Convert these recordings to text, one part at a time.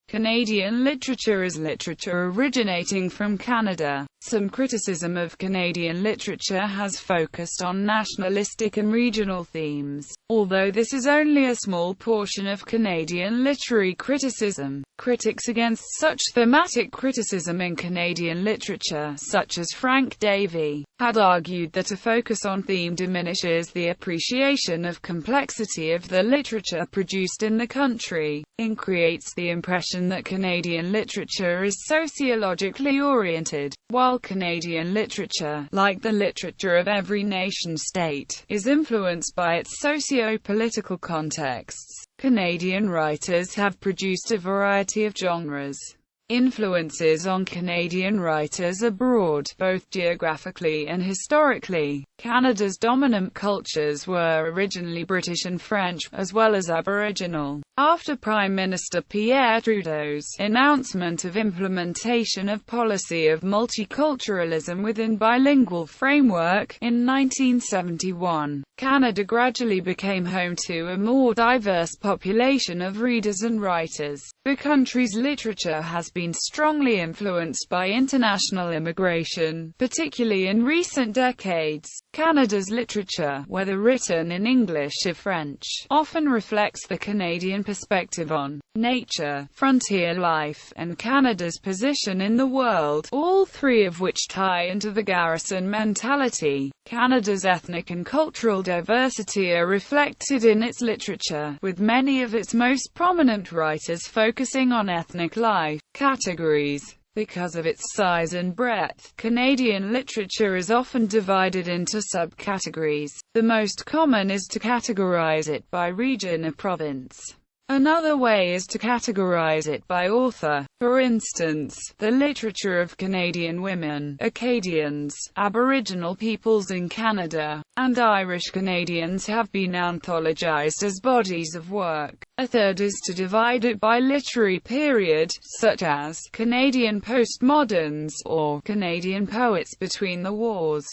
Canadian literature is literature originating from Canada. Some criticism of Canadian literature has focused on nationalistic and regional themes, although this is only a small portion of Canadian literary criticism. Critics against such thematic criticism in Canadian literature, such as Frank Davey, had argued that a focus on theme diminishes the appreciation of complexity of the literature produced in the country, and creates the impression that Canadian literature is sociologically oriented, while Canadian literature, like the literature of every nation-state, is influenced by its socio-political contexts. Canadian writers have produced a variety of genres. Influences on Canadian writers are broad, both geographically and historically. Canada's dominant cultures were originally British and French, as well as Aboriginal. After Prime Minister Pierre Trudeau's announcement of implementation of policy of multiculturalism within bilingual framework in 1971, Canada gradually became home to a more diverse population of readers and writers. The country's literature has been strongly influenced by international immigration, particularly in recent decades. Canada's literature, whether written in English or French, often reflects the Canadian perspective on nature, frontier life, and Canada's position in the world, all three of which tie into the garrison mentality. Canada's ethnic and cultural diversity are reflected in its literature, with many of its most prominent writers focusing on ethnic life categories. Because of its size and breadth, Canadian literature is often divided into subcategories. The most common is to categorize it by region or province. Another way is to categorize it by author. For instance, the literature of Canadian women, Acadians, Aboriginal peoples in Canada, and Irish Canadians have been anthologized as bodies of work. A third is to divide it by literary period, such as Canadian postmoderns, or Canadian poets between the wars.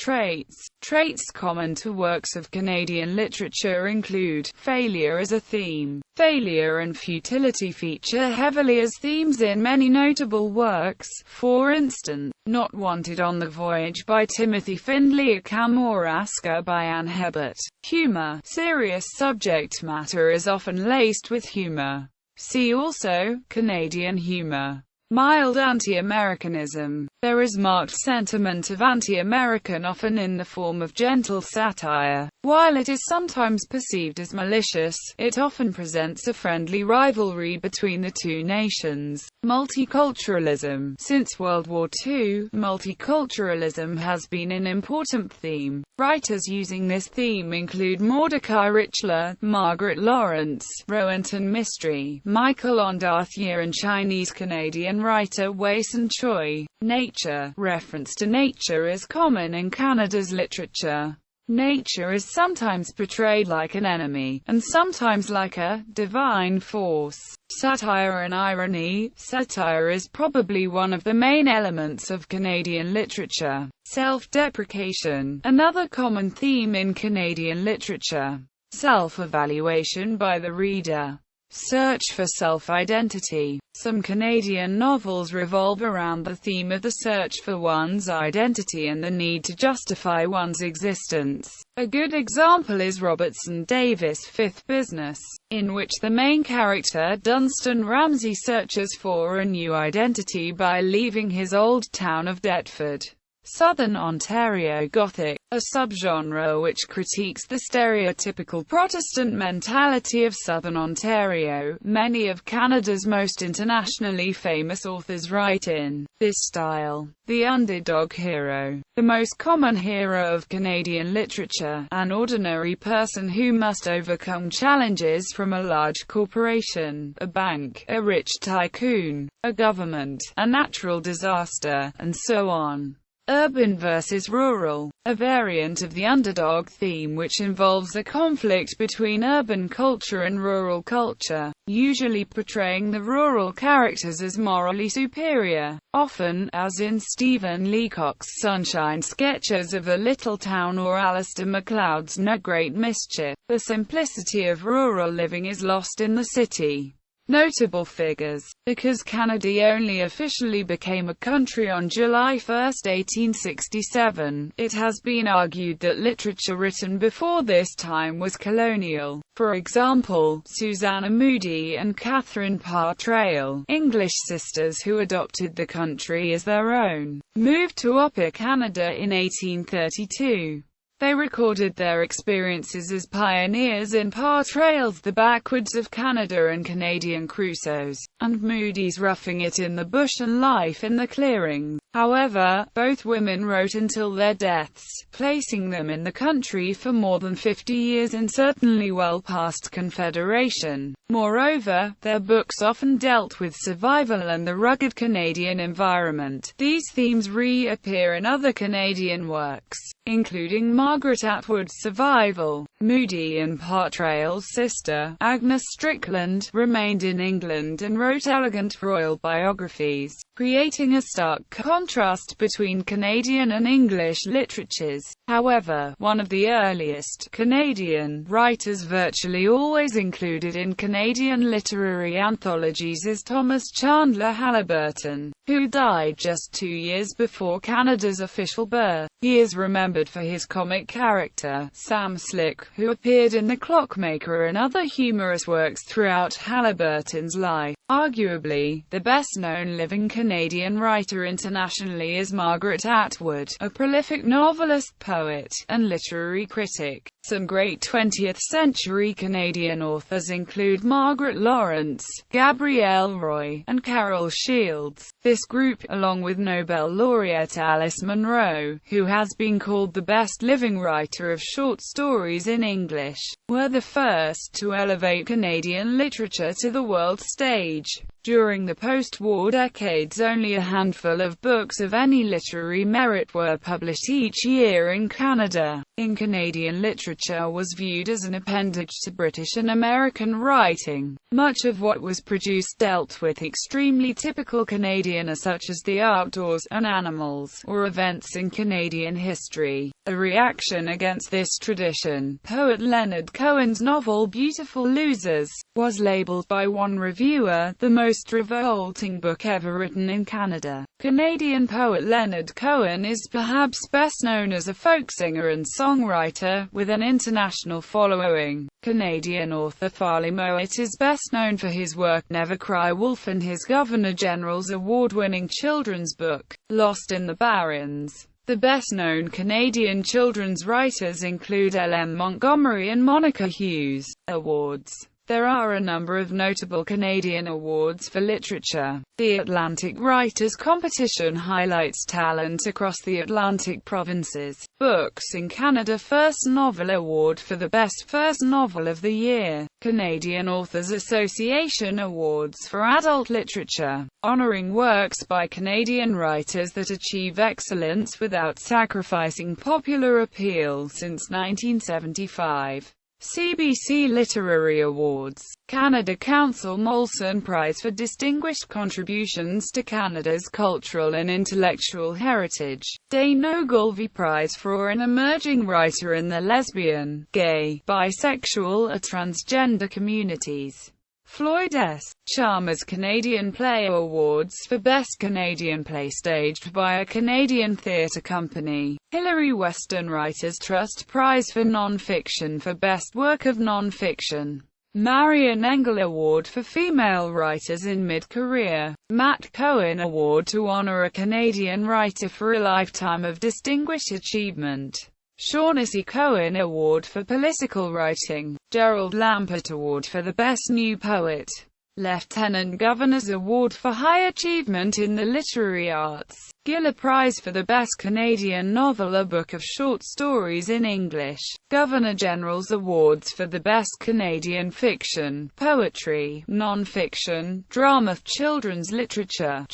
Traits common to works of Canadian literature include failure as a theme. Failure and futility feature heavily as themes in many notable works. For instance, Not Wanted on the Voyage by Timothy Findley or Kamouraska by Anne Hebert. Humor. Serious subject matter is often laced with humor. See also, Canadian humor. Mild anti-Americanism. There is marked sentiment of anti-American, often in the form of gentle satire. While it is sometimes perceived as malicious, it often presents a friendly rivalry between the two nations. Multiculturalism. Since World War II, multiculturalism has been an important theme. Writers using this theme include Mordecai Richler, Margaret Lawrence, Rowanton Mistry, Michael Ondaatje and Chinese-Canadian writer Wei-Sun Choi. Nature. Reference to nature is common in Canada's literature. Nature is sometimes portrayed like an enemy, and sometimes like a divine force. Satire and irony. Satire is probably one of the main elements of Canadian literature. Self-deprecation. Another common theme in Canadian literature. Self-evaluation by the reader. Search for self-identity. Some Canadian novels revolve around the theme of the search for one's identity and the need to justify one's existence. A good example is Robertson Davis' Fifth Business, in which the main character Dunstan Ramsay searches for a new identity by leaving his old town of Deptford. Southern Ontario Gothic, a subgenre which critiques the stereotypical Protestant mentality of Southern Ontario. Many of Canada's most internationally famous authors write in this style. The underdog hero. The most common hero of Canadian literature, an ordinary person who must overcome challenges from a large corporation, a bank, a rich tycoon, a government, a natural disaster, and so on. Urban versus rural, a variant of the underdog theme which involves a conflict between urban culture and rural culture, usually portraying the rural characters as morally superior. Often, as in Stephen Leacock's Sunshine Sketches of a Little Town or Alistair MacLeod's No Great Mischief, the simplicity of rural living is lost in the city. Notable figures. Because Canada only officially became a country on July 1, 1867, it has been argued that literature written before this time was colonial. For example, Susanna Moodie and Catherine Parr Traill, English sisters who adopted the country as their own, moved to Upper Canada in 1832. They recorded their experiences as pioneers in Parr Traill's The Backwoods of Canada and Canadian Crusoes, and Moody's Roughing It in the Bush and Life in the Clearing. However, both women wrote until their deaths, placing them in the country for more than 50 years and certainly well past Confederation. Moreover, their books often dealt with survival and the rugged Canadian environment. These themes reappear in other Canadian works, including Margaret Atwood's Survival. Moodie and Parr Traill's sister, Agnes Strickland, remained in England and wrote elegant royal biographies, creating a stark contrast between Canadian and English literatures. However, one of the earliest Canadian writers virtually always included in Canadian literary anthologies is Thomas Chandler Halliburton, who died just 2 years before Canada's official birth. He is remembered for his comic character, Sam Slick, who appeared in The Clockmaker and other humorous works throughout Halliburton's life. Arguably, the best-known living Canadian writer internationally is Margaret Atwood, a prolific novelist, poet, and literary critic. Some great 20th-century Canadian authors include Margaret Laurence, Gabrielle Roy, and Carol Shields. This group, along with Nobel laureate Alice Munro, who has been called the best living writer of short stories in English, were the first to elevate Canadian literature to the world stage. During the post-war decades, only a handful of books of any literary merit were published each year in Canada. In Canadian literature was viewed as an appendage to British and American writing. Much of what was produced dealt with extremely typical Canadiana, such as the outdoors, and animals, or events in Canadian history. A reaction against this tradition, poet Leonard Cohen's novel Beautiful Losers was labelled by one reviewer the most revolting book ever written in Canada. Canadian poet Leonard Cohen is perhaps best known as a folk singer and songwriter, with an international following. Canadian author Farley Mowat is best known for his work Never Cry Wolf and his Governor-General's award-winning children's book, Lost in the Barrens. The best-known Canadian children's writers include L.M. Montgomery and Monica Hughes. Awards. There are a number of notable Canadian awards for literature. The Atlantic Writers' Competition highlights talent across the Atlantic provinces. Books in Canada First Novel Award for the Best First Novel of the Year. Canadian Authors Association Awards for Adult Literature, honoring works by Canadian writers that achieve excellence without sacrificing popular appeal since 1975. CBC Literary Awards. Canada Council Molson Prize for Distinguished Contributions to Canada's Cultural and Intellectual Heritage. Dane Ogilvy Prize for an Emerging Writer in the Lesbian, Gay, Bisexual or Transgender Communities. Floyd S. Chalmers Canadian Play Awards for Best Canadian Play staged by a Canadian theatre company. Hilary Weston Writers Trust Prize for Non-Fiction for Best Work of Non-Fiction. Marion Engel Award for Female Writers in Mid-Career. Matt Cohen Award to honour a Canadian writer for a lifetime of distinguished achievement. Shaughnessy Cohen Award for Political Writing. Gerald Lampert Award for the Best New Poet. Lieutenant Governor's Award for High Achievement in the Literary Arts. Giller Prize for the Best Canadian Novel, a book of short stories in English. Governor-General's Awards for the Best Canadian Fiction, Poetry, Non-Fiction, Drama, Children's Literature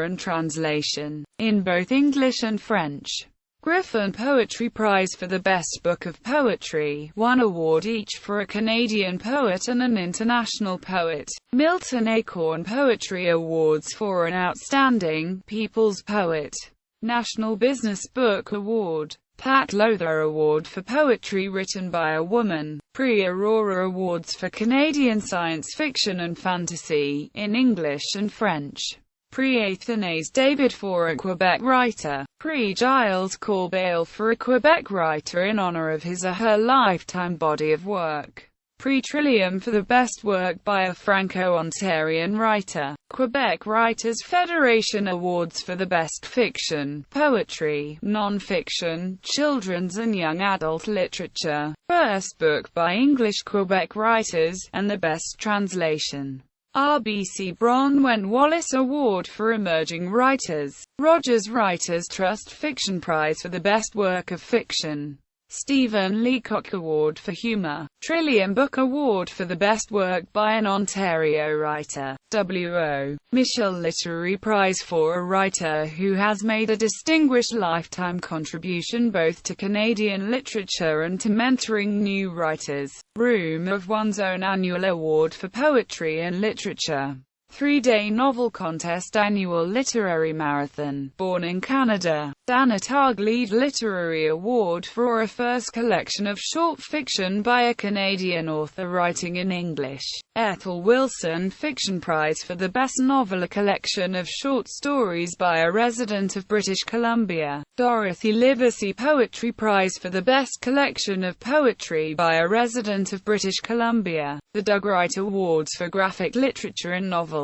and Translation, in both English and French. Griffin Poetry Prize for the Best Book of Poetry, one award each for a Canadian poet and an international poet. Milton Acorn Poetry Awards for an Outstanding People's Poet. National Business Book Award. Pat Lowther Award for Poetry Written by a Woman. Prix Aurora Awards for Canadian Science Fiction and Fantasy, in English and French. Prix Athanase David for a Quebec writer. Prix Gilles Corbeil for a Quebec writer in honor of his or her lifetime body of work. Prix Trillium for the best work by a Franco-Ontarian writer. Quebec Writers' Federation Awards for the best fiction, poetry, non-fiction, children's and young adult literature, first book by English Quebec writers, and the best translation. RBC Bronwyn Wallace Award for Emerging Writers. Rogers Writers Trust Fiction Prize for the best work of fiction. Stephen Leacock Award for Humor. Trillium Book Award for the best work by an Ontario writer. W.O. Mitchell Literary Prize for a writer who has made a distinguished lifetime contribution both to Canadian literature and to mentoring new writers. Room of One's Own Annual Award for Poetry and Literature. 3-day novel contest annual literary marathon. Born in Canada. Dana Targ Lead Literary Award for a first collection of short fiction by a Canadian author writing in English. Ethel Wilson Fiction Prize for the best novel, a collection of short stories by a resident of British Columbia. Dorothy Livesey Poetry Prize for the best collection of poetry by a resident of British Columbia. The Doug Wright Awards for graphic literature and novels.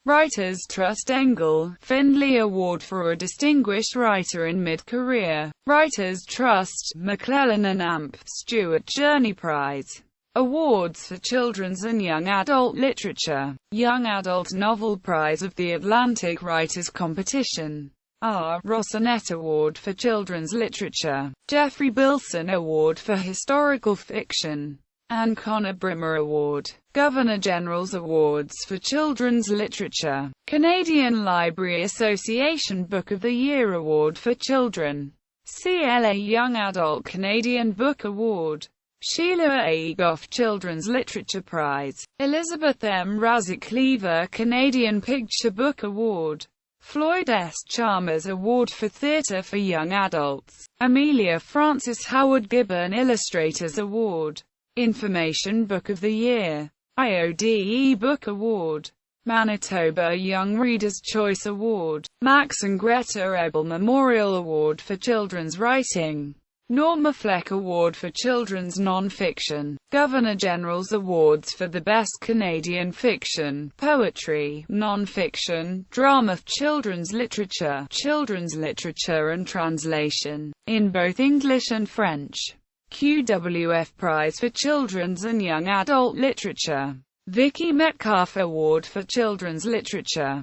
Writers Trust Engel Findlay Award for a distinguished writer in mid-career. Writers Trust McClellan and Amp Stewart Journey Prize. Awards for children's and young adult literature. Young Adult Novel Prize of the Atlantic Writers Competition. R. Rossinet Award for Children's Literature. Jeffrey Bilson Award for Historical Fiction. Anne Connor Brimmer Award. Governor-General's Awards for Children's Literature. Canadian Library Association Book of the Year Award for Children. CLA Young Adult Canadian Book Award. Sheila A. Goff Children's Literature Prize. Elizabeth M. Razak-Cleaver Canadian Picture Book Award. Floyd S. Chalmers Award for Theatre for Young Adults. Amelia Frances Howard Gibbon Illustrators Award. Information Book of the Year. IODE Book Award. Manitoba Young Readers' Choice Award. Max and Greta Ebel Memorial Award for Children's Writing. Norma Fleck Award for Children's Non-Fiction. Governor-General's Awards for the Best Canadian Fiction, Poetry, Non-Fiction, Drama, Children's Literature and Translation, in both English and French. QWF Prize for Children's and Young Adult Literature. Vicky Metcalf Award for Children's Literature.